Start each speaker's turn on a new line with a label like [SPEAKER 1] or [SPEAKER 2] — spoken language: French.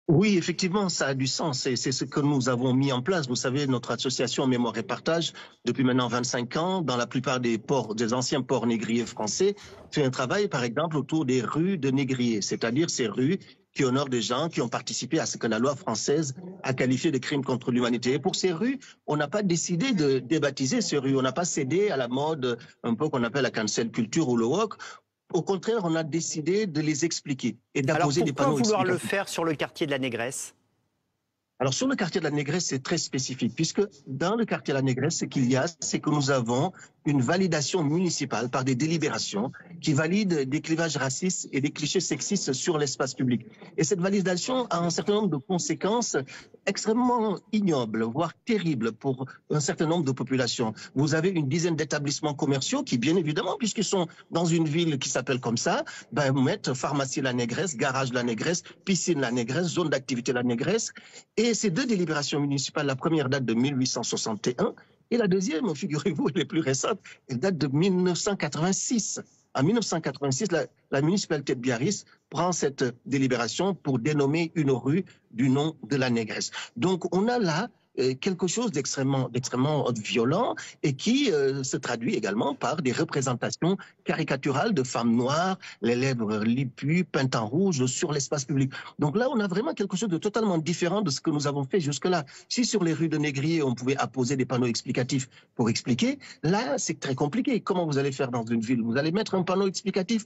[SPEAKER 1] Oui, effectivement, ça a du sens et c'est ce que nous avons mis en place. Vous savez, notre association Mémoire et Partage, depuis maintenant 25 ans, dans la plupart des ports, des anciens ports négriers français, fait un travail, par exemple, autour des rues de négriers, c'est-à-dire ces rues qui honorent des gens qui ont participé à ce que la loi française a qualifié de crimes contre l'humanité. Et pour ces rues, on n'a pas décidé de débaptiser ces rues, on n'a pas cédé à la mode un peu qu'on appelle la cancel culture ou le woke. Au contraire, on a décidé de les expliquer et
[SPEAKER 2] Alors
[SPEAKER 1] d'apposer des
[SPEAKER 2] pourquoi
[SPEAKER 1] panneaux
[SPEAKER 2] vouloir le
[SPEAKER 1] explicatifs.
[SPEAKER 2] faire sur le quartier de la Négresse?
[SPEAKER 1] Alors sur le quartier de la Négresse, c'est très spécifique, puisque dans le quartier de la Négresse, ce qu'il y a, c'est que nous avons une validation municipale par des délibérations qui valident des clivages racistes et des clichés sexistes sur l'espace public. Et cette validation a un certain nombre de conséquences extrêmement ignobles, voire terribles pour un certain nombre de populations. Vous avez une dizaine d'établissements commerciaux qui, bien évidemment, puisqu'ils sont dans une ville qui s'appelle comme ça, mettent pharmacie la Négresse, garage la Négresse, piscine la Négresse, zone d'activité la Négresse. Et ces deux délibérations municipales, la première date de 1861 et la deuxième, figurez-vous, elle est plus récente, elle date de 1986. En 1986, la municipalité de Biarritz prend cette délibération pour dénommer une rue du nom de la Négresse. Donc on a là quelque chose d'extrêmement violent et qui se traduit également par des représentations caricaturales de femmes noires, les lèvres lipues, peintes en rouge sur l'espace public. Donc là, on a vraiment quelque chose de totalement différent de ce que nous avons fait jusque-là. Si sur les rues de Négrier, on pouvait apposer des panneaux explicatifs pour expliquer, là, c'est très compliqué. Comment vous allez faire dans une ville? Vous allez mettre un panneau explicatif